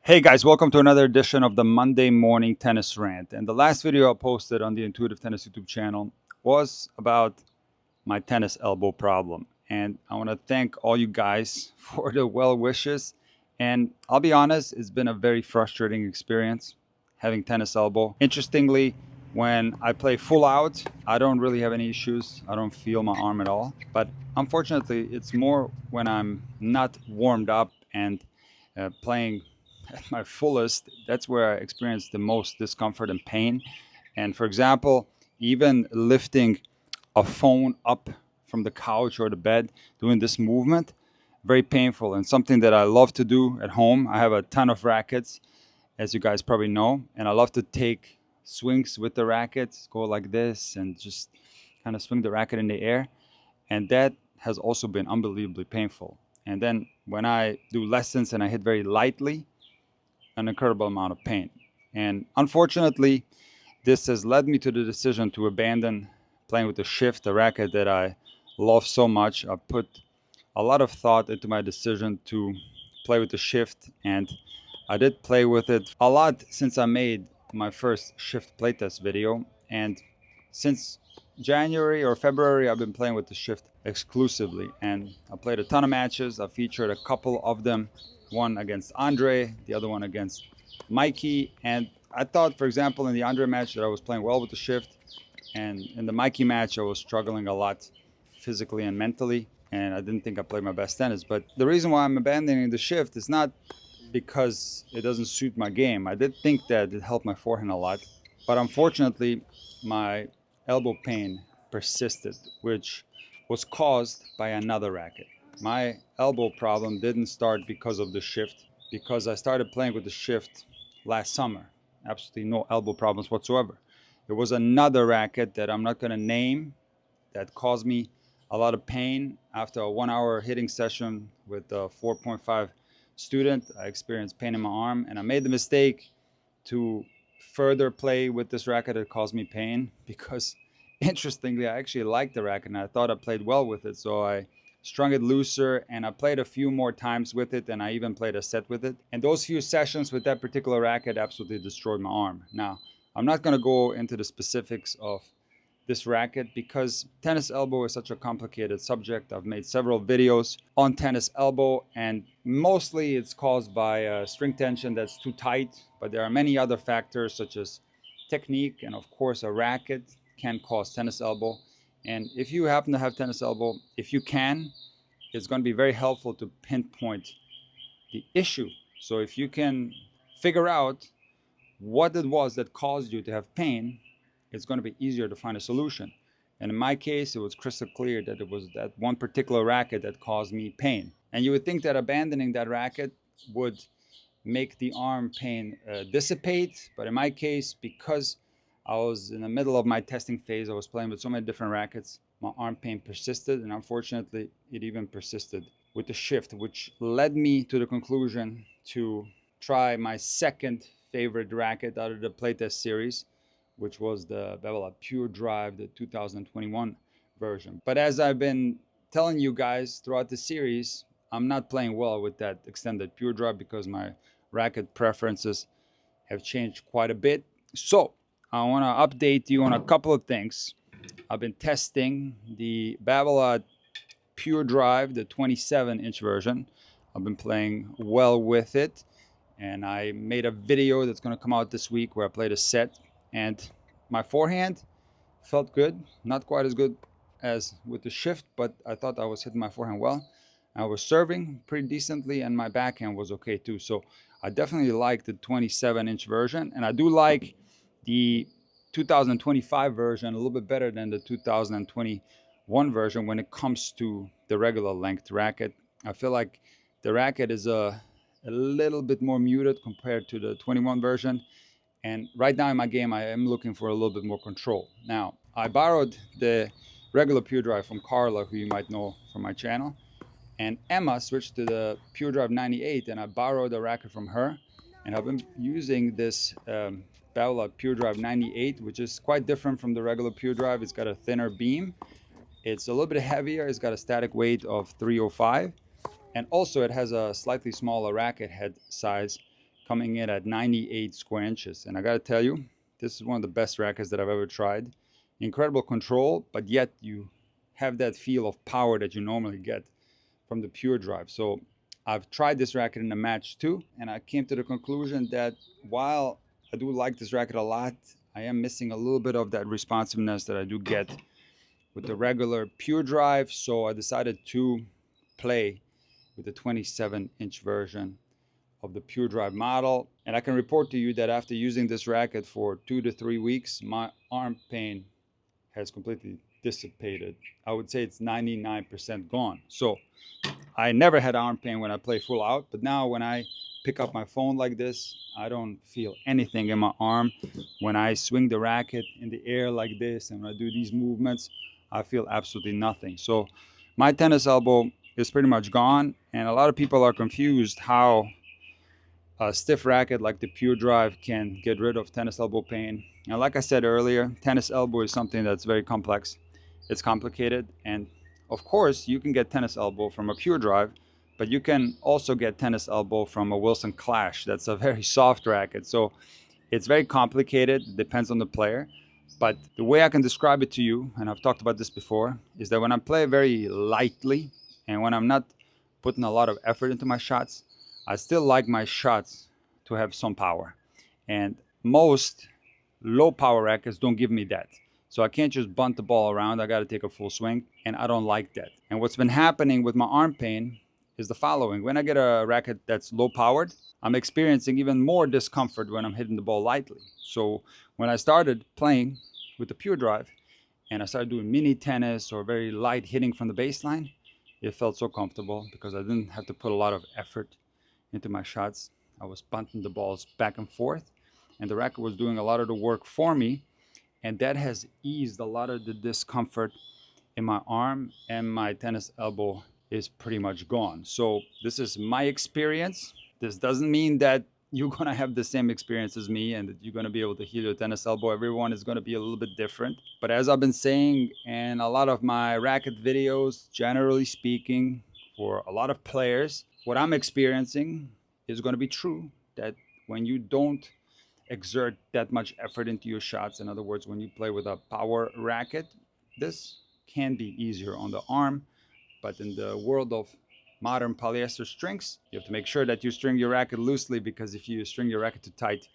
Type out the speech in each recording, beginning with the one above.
Hey guys, welcome to another edition of the Monday Morning Tennis Rant. And the last video I posted on the Intuitive Tennis YouTube channel was about my tennis elbow problem. And I want to thank all you guys for the well wishes. And I'll be honest, it's been a very frustrating experience having tennis elbow. Interestingly, when I play full out, I don't really have any issues. I don't feel my arm at all. But unfortunately, it's more when I'm not warmed up and playing at my fullest. That's where I experience the most discomfort and pain. And for example, even lifting a phone up from the couch or the bed, doing this movement, very painful and something that I love to do at home. I have a ton of rackets, as you guys probably know, and I love to take swings with the rackets, go like this and just kind of swing the racket in the air. And that has also been unbelievably painful. And then when I do lessons and I hit very lightly, an incredible amount of pain. And unfortunately, this has led me to the decision to abandon playing with the shift, the racket that I love so much. I put a lot of thought into my decision to play with the shift, and I did play with it a lot since I made my first shift playtest video. And since January or February, I've been playing with the shift exclusively, and I played a ton of matches. I featured a couple of them, one against Andre, the other one against Mikey. And I thought, for example, in the Andre match that I was playing well with the shift, and in the Mikey match I was struggling a lot physically and mentally, and I didn't think I played my best tennis. But the reason why I'm abandoning the shift is not because it doesn't suit my game. I did think that it helped my forehand a lot, but unfortunately my elbow pain persisted, which was caused by another racket. My elbow problem didn't start because of the shift, because I started playing with the shift last summer. Absolutely no elbow problems whatsoever. There was another racket that I'm not going to name that caused me a lot of pain. After a 1 hour hitting session with a 4.5 student, I experienced pain in my arm, and I made the mistake to further play with this racket that caused me pain because interestingly, I actually liked the racket and I thought I played well with it. So I strung it looser and I played a few more times with it, and I even played a set with it. And those few sessions with that particular racket absolutely destroyed my arm. Now, I'm not going to go into the specifics of this racket because tennis elbow is such a complicated subject. I've made several videos on tennis elbow, and mostly it's caused by string tension that's too tight, but there are many other factors such as technique, and of course a racket can cause tennis elbow. And if you happen to have tennis elbow, if you can, it's going to be very helpful to pinpoint the issue. So if you can figure out what it was that caused you to have pain, it's going to be easier to find a solution. And in my case, it was crystal clear that it was that one particular racket that caused me pain. And you would think that abandoning that racket would make the arm pain dissipate. But in my case, because I was in the middle of my testing phase, I was playing with so many different rackets, my arm pain persisted. And unfortunately, it even persisted with the shift, which led me to the conclusion to try my second favorite racket out of the playtest series, which was the Bevela Pure Drive, the 2021 version. But as I've been telling you guys throughout the series, I'm not playing well with that extended Pure Drive because my racket preferences have changed quite a bit. So I want to update you on a couple of things. I've been testing the Bevela Pure Drive, the 27-inch version. I've been playing well with it, and I made a video that's going to come out this week where I played a set, and my forehand felt good. Not quite as good as with the shift, but I thought I was hitting my forehand well. I was serving pretty decently, and my backhand was okay too. So I definitely like the 27-inch version, and I do like the 2025 version a little bit better than the 2021 version when it comes to the regular length racket. I feel like the racket is a little bit more muted compared to the 21 version. And right now in my game, I am looking for a little bit more control. Now, I borrowed the regular Pure Drive from Carla, who you might know from my channel. And Emma switched to the Pure Drive 98, and I borrowed a racket from her. And I've been using this Bevela Pure Drive 98, which is quite different from the regular Pure Drive. It's got a thinner beam. It's a little bit heavier. It's got a static weight of 305. And also it has a slightly smaller racket head size coming in at 98 square inches. And I got to tell you, this is one of the best rackets that I've ever tried. Incredible control, but yet you have that feel of power that you normally get from the Pure Drive. So I've tried this racket in a match too, and I came to the conclusion that while I do like this racket a lot, I am missing a little bit of that responsiveness that I do get with the regular Pure Drive. So I decided to play with the 27-inch version of the Pure Drive model. And I can report to you that after using this racket for 2 to 3 weeks, my arm pain has completely dissipated. I would say it's 99% gone. So I never had arm pain when I play full out, but now when I pick up my phone like this, I don't feel anything in my arm. When I swing the racket in the air like this and when I do these movements, I feel absolutely nothing. So my tennis elbow is pretty much gone, and a lot of people are confused how a stiff racket like the Pure Drive can get rid of tennis elbow pain. And like I said earlier, tennis elbow is something that's very complex. It's complicated, and of course you can get tennis elbow from a Pure Drive, but you can also get tennis elbow from a Wilson Clash. That's a very soft racket. So it's very complicated. It depends on the player. But the way I can describe it to you, and I've talked about this before, is that when I play very lightly and when I'm not putting a lot of effort into my shots, I still like my shots to have some power. And most low power rackets don't give me that. So I can't just bunt the ball around. I got to take a full swing, and I don't like that. And what's been happening with my arm pain is the following. When I get a racket that's low powered, I'm experiencing even more discomfort when I'm hitting the ball lightly. So when I started playing with the Pure Drive and I started doing mini tennis or very light hitting from the baseline, it felt so comfortable because I didn't have to put a lot of effort into my shots. I was bunting the balls back and forth, and the racket was doing a lot of the work for me, and that has eased a lot of the discomfort in my arm, and my tennis elbow is pretty much gone. So this is my experience. This doesn't mean that you're going to have the same experience as me and that you're going to be able to heal your tennis elbow. Everyone is going to be a little bit different. But as I've been saying in a lot of my racket videos, generally speaking, for a lot of players, what I'm experiencing is going to be true, that when you don't exert that much effort into your shots, in other words, when you play with a power racket, this can be easier on the arm. But in the world of modern polyester strings, you have to make sure that you string your racket loosely, because if you string your racket too tight,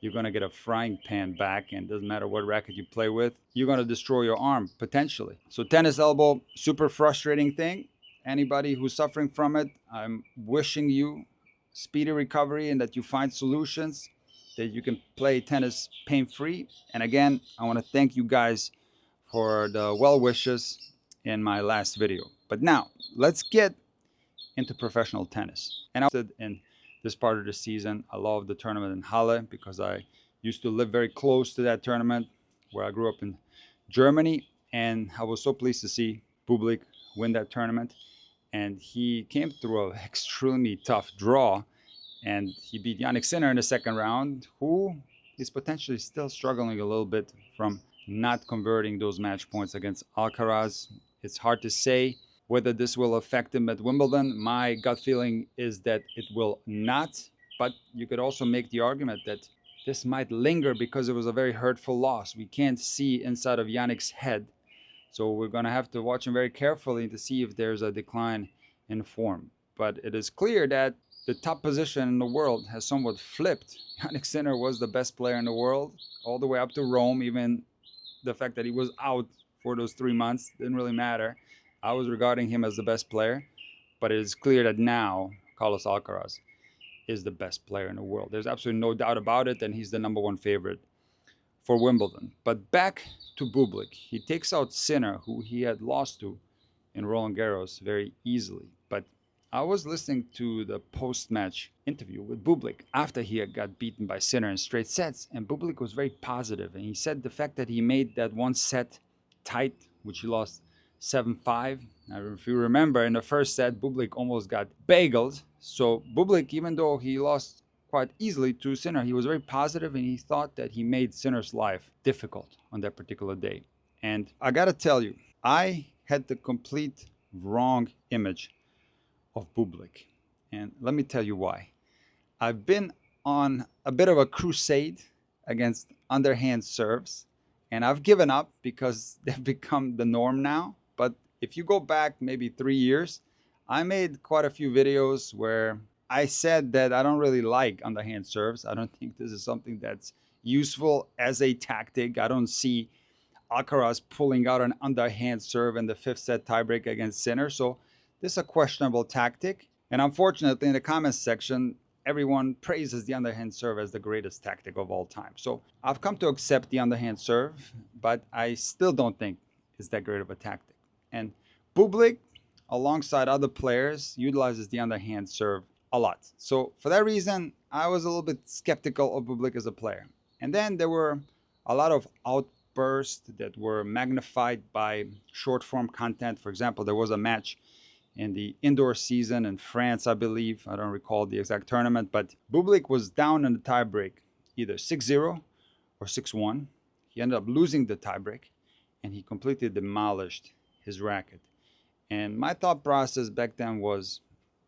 you're going to get a frying pan back, and it doesn't matter what racket you play with, you're going to destroy your arm potentially. So tennis elbow, super frustrating thing. Anybody who's suffering from it, I'm wishing you speedy recovery and that you find solutions that you can play tennis pain-free. And again, I want to thank you guys for the well wishes in my last video. But now let's get into professional tennis. And in this part of the season, I love the tournament in Halle because I used to live very close to that tournament where I grew up in Germany, and I was so pleased to see Bublik win that tournament. And he came through an extremely tough draw, and he beat Jannik Sinner in the second round, who is potentially still struggling a little bit from not converting those match points against Alcaraz. It's hard to say whether this will affect him at Wimbledon. My gut feeling is that it will not, but you could also make the argument that this might linger because it was a very hurtful loss. We can't see inside of Jannik's head, so we're going to have to watch him very carefully to see if there's a decline in form. But it is clear that the top position in the world has somewhat flipped. Jannik Sinner was the best player in the world all the way up to Rome. Even the fact that he was out for those 3 months didn't really matter. I was regarding him as the best player, but it is clear that now Carlos Alcaraz is the best player in the world. There's absolutely no doubt about it, and he's the #1 favorite for Wimbledon. But back to Bublik. He takes out Sinner, who he had lost to in Roland Garros very easily. But I was listening to the post-match interview with Bublik after he had got beaten by Sinner in straight sets, and Bublik was very positive, and he said the fact that he made that one set tight, which he lost 7-5. Now, if you remember, in the first set, Bublik almost got bageled. So Bublik, even though he lost quite easily to Sinner, he was very positive, and he thought that he made Sinner's life difficult on that particular day. And I got to tell you, I had the complete wrong image of Bublik. And let me tell you why. I've been on a bit of a crusade against underhand serves, and I've given up because they've become the norm now. But if you go back maybe 3 years, I made quite a few videos where I said that I don't really like underhand serves. I don't think this is something that's useful as a tactic. I don't see Alcaraz pulling out an underhand serve in the fifth set tiebreak against Sinner. So this is a questionable tactic. And unfortunately, in the comments section, everyone praises the underhand serve as the greatest tactic of all time. So I've come to accept the underhand serve, but I still don't think it's that great of a tactic. And Bublik, alongside other players, utilizes the underhand serve a lot. So for that reason, I was a little bit skeptical of Bublik as a player. And then there were a lot of outbursts that were magnified by short form content. For example, there was a match in the indoor season in France, I believe. I don't recall the exact tournament, but Bublik was down in the tiebreak, either 6-0 or 6-1. He ended up losing the tiebreak, and he completely demolished his racket. And my thought process back then was,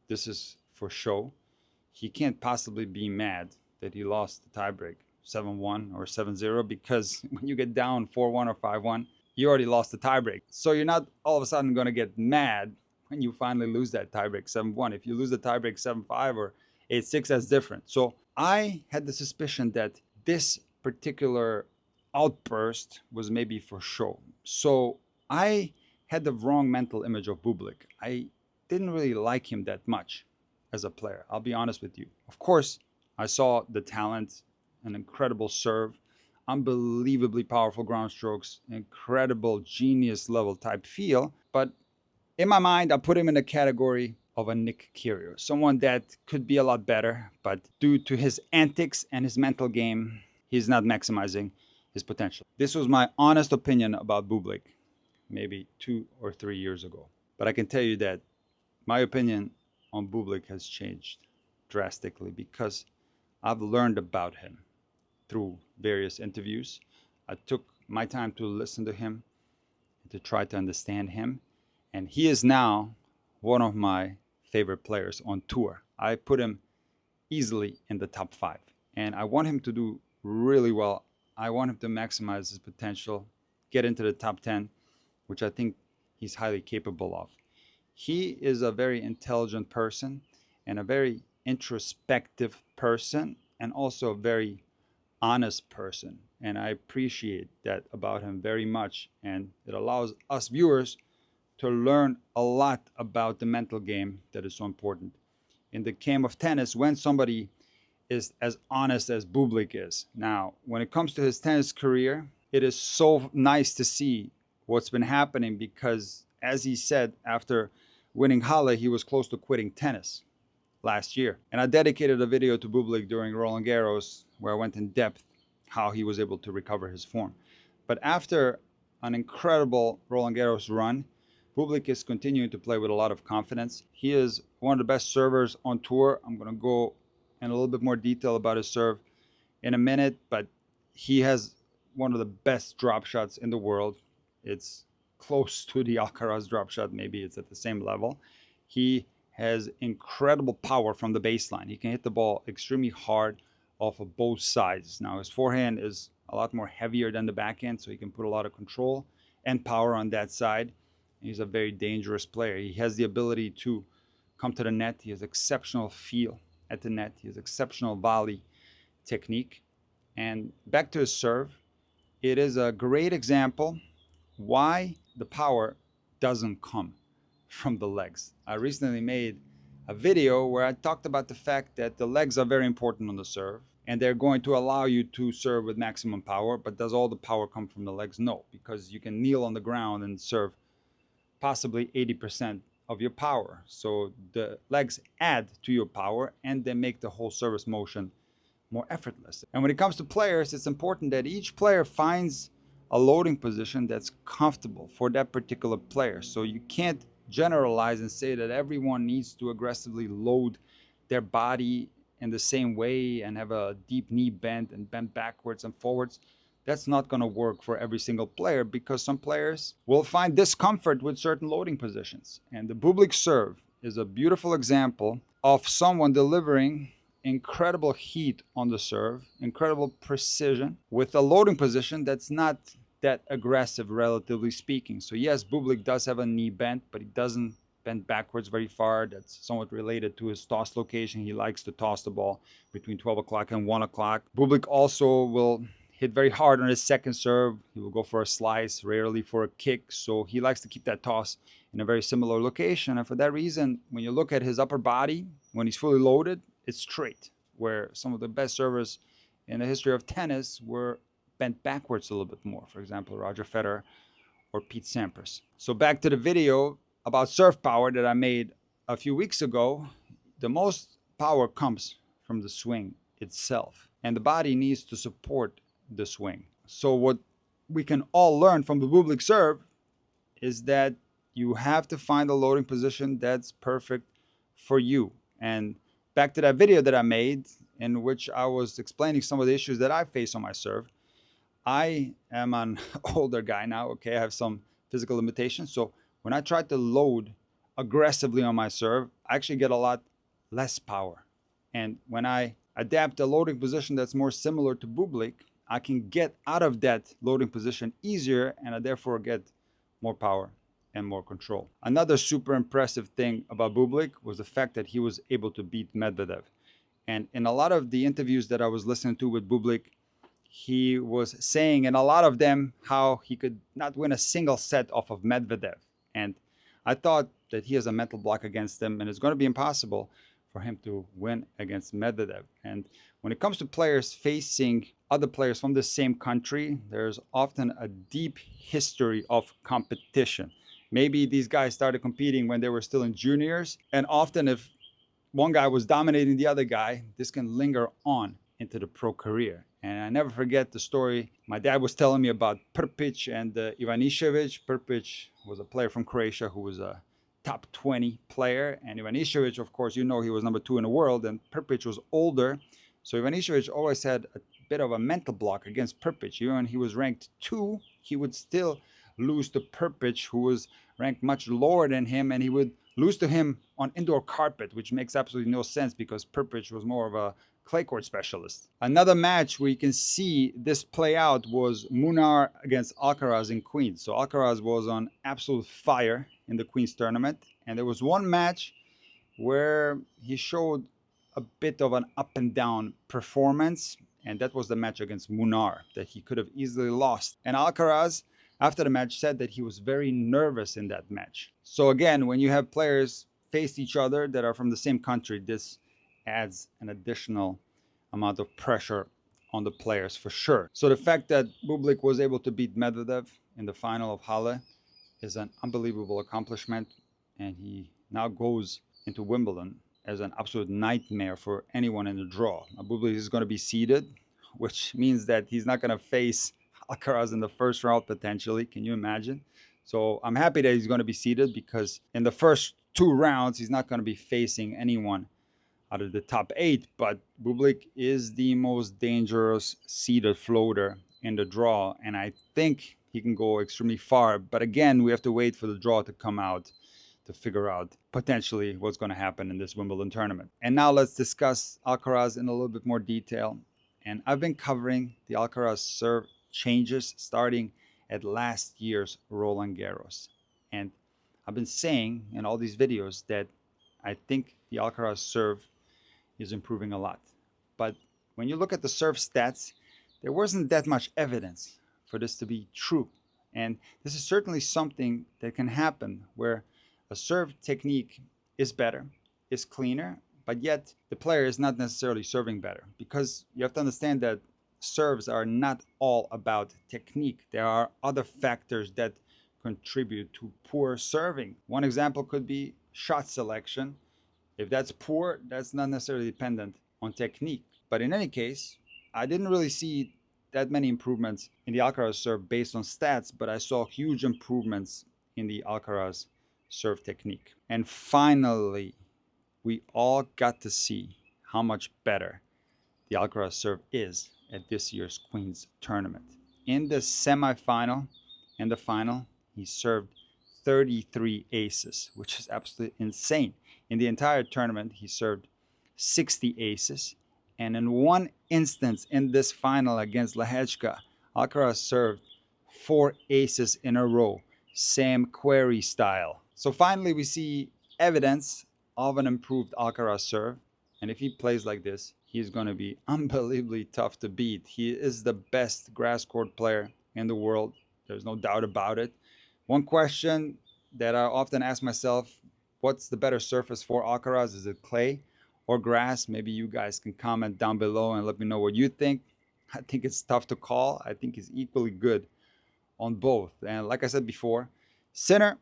this is for show. He can't possibly be mad that he lost the tiebreak 7-1 or 7-0, because when you get down 4-1 or 5-1, you already lost the tiebreak. So you're not all of a sudden going to get mad when you finally lose that tiebreak 7-1. If you lose the tiebreak 7-5 or 8-6, that's different. So I had the suspicion that this particular outburst was maybe for show. So I had the wrong mental image of Bublik. I didn't really like him that much as a player. I'll be honest with you. Of course, I saw the talent, an incredible serve, unbelievably powerful ground strokes, incredible genius level type feel. But in my mind, I put him in the category of a Nick Kyrgios, someone that could be a lot better, but due to his antics and his mental game, he's not maximizing his potential. This was my honest opinion about Bublik maybe 2 or 3 years ago. But I can tell you that my opinion on Bublik has changed drastically because I've learned about him through various interviews. I took my time to listen to him, to try to understand him. And he is now one of my favorite players on tour. I put him easily in the top 5. And I want him to do really well. I want him to maximize his potential, get into the top 10, which I think he's highly capable of. He is a very intelligent person and a very introspective person, and also a very honest person. And I appreciate that about him very much. And it allows us viewers to learn a lot about the mental game that is so important in the game of tennis when somebody is as honest as Bublik is. Now, when it comes to his tennis career, it is so nice to see what's been happening because, as he said, after winning Halle, he was close to quitting tennis last year. And I dedicated a video to Bublik during Roland Garros where I went in depth how he was able to recover his form. But after an incredible Roland Garros run, Bublik is continuing to play with a lot of confidence. He is one of the best servers on tour. I'm going to go in a little bit more detail about his serve in a minute, but he has one of the best drop shots in the world. It's close to the Alcaraz drop shot. Maybe it's at the same level. He has incredible power from the baseline. He can hit the ball extremely hard off of both sides. Now, his forehand is a lot more heavier than the backhand, so he can put a lot of control and power on that side. He's a very dangerous player. He has the ability to come to the net. He has exceptional feel at the net. He has exceptional volley technique. And back to his serve, it is a great example why the power doesn't come from the legs. I recently made a video where I talked about the fact that the legs are very important on the serve, and they're going to allow you to serve with maximum power. But does all the power come from the legs? No, because you can kneel on the ground and serve possibly 80% of your power. So the legs add to your power and they make the whole service motion more effortless. And when it comes to players, it's important that each player finds a loading position that's comfortable for that particular player. So you can't generalize and say that everyone needs to aggressively load their body in the same way and have a deep knee bend and bend backwards and forwards. That's not going to work for every single player because some players will find discomfort with certain loading positions. And the Bublik serve is a beautiful example of someone delivering incredible heat on the serve, incredible precision, with a loading position that's not that aggressive, relatively speaking. So yes, Bublik does have a knee bend, but he doesn't bend backwards very far. That's somewhat related to his toss location. He likes to toss the ball between 12 o'clock and 1 o'clock. Bublik also will hit very hard on his second serve. He will go for a slice, rarely for a kick. So he likes to keep that toss in a very similar location. And for that reason, when you look at his upper body, when he's fully loaded, it's straight, where some of the best servers in the history of tennis were bent backwards a little bit more. For example, Roger Federer or Pete Sampras. So back to the video about serve power that I made a few weeks ago. The most power comes from the swing itself, and the body needs to support the swing. So what we can all learn from the Bublik serve is that you have to find a loading position that's perfect for you. And back to that video that I made in which I was explaining some of the issues that I face on my serve. I am an older guy now, okay? I have some physical limitations. So when I try to load aggressively on my serve, I actually get a lot less power. And when I adapt a loading position that's more similar to Bublik, I can get out of that loading position easier, and I therefore get more power and more control. Another super impressive thing about Bublik was the fact that he was able to beat Medvedev. And in a lot of the interviews that I was listening to with Bublik, he was saying in a lot of them how he could not win a single set off of Medvedev. And I thought that he has a mental block against him, and it's going to be impossible for him to win against Medvedev. And when it comes to players facing other players from the same country, there's often a deep history of competition. Maybe these guys started competing when they were still in juniors, and often if one guy was dominating the other guy, this can linger on into the pro career. And I never forget the story my dad was telling me about Prpic and Ivanišević. Prpic was a player from Croatia who was a top 20 player. And Ivanišević, of course, you know, he was number 2 in the world, and Prpic was older. So Ivanišević always had a bit of a mental block against Prpic. Even when he was ranked 2, he would still lose to Prpic, who was ranked much lower than him, and he would lose to him on indoor carpet, which makes absolutely no sense because Prpic was more of a clay court specialist. Another match where you can see this play out was Munar against Alcaraz in Queens. So Alcaraz was on absolute fire in the Queens tournament, and there was one match where he showed a bit of an up and down performance, and that was the match against Munar that he could have easily lost. And Alcaraz, after the match, said that he was very nervous in that match. So again, when you have players face each other that are from the same country, this adds an additional amount of pressure on the players for sure. So the fact that Bublik was able to beat Medvedev in the final of Halle is an unbelievable accomplishment, and he now goes into Wimbledon as an absolute nightmare for anyone in the draw. Now, Bublik is going to be seeded, which means that he's not going to face Alcaraz in the first round potentially. Can you imagine? So I'm happy that he's going to be seeded, because in the first 2 rounds, he's not going to be facing anyone out of the top 8. But Bublik is the most dangerous seeded floater in the draw, and I think he can go extremely far. But again, we have to wait for the draw to come out to figure out potentially what's going to happen in this Wimbledon tournament. And now let's discuss Alcaraz in a little bit more detail. And I've been covering the Alcaraz serve changes starting at last year's Roland Garros. And I've been saying in all these videos that I think the Alcaraz serve is improving a lot. But when you look at the serve stats, there wasn't that much evidence for this to be true. And this is certainly something that can happen where a serve technique is better, is cleaner, but yet the player is not necessarily serving better, because you have to understand that serves are not all about technique. There are other factors that contribute to poor serving. One example could be shot selection. If that's poor, that's not necessarily dependent on technique. But in any case, I didn't really see that many improvements in the Alcaraz serve based on stats, but I saw huge improvements in the Alcaraz serve technique. And finally, we all got to see how much better the Alcaraz serve is at this year's Queens tournament. In the semifinal and the final, he served 33 aces, which is absolutely insane. In the entire tournament, he served 60 aces. And in one instance in this final against Lehechka, Alcaraz served 4 aces in a row, Sam Querrey style. So finally we see evidence of an improved Alcaraz serve. And if he plays like this, he's going to be unbelievably tough to beat. He is the best grass court player in the world. There's no doubt about it. One question that I often ask myself, what's the better surface for Alcaraz? Is it clay or grass? Maybe you guys can comment down below and let me know what you think. I think it's tough to call. I think he's equally good on both. And like I said before, center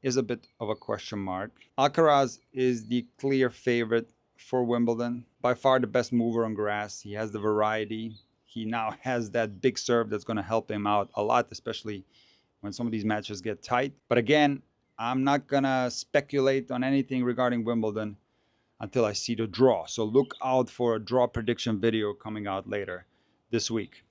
is a bit of a question mark. Alcaraz is the clear favorite for Wimbledon. By far the best mover on grass. He has the variety. He now has that big serve that's going to help him out a lot, especially when some of these matches get tight. But again, I'm not going to speculate on anything regarding Wimbledon until I see the draw. So look out for a draw prediction video coming out later this week.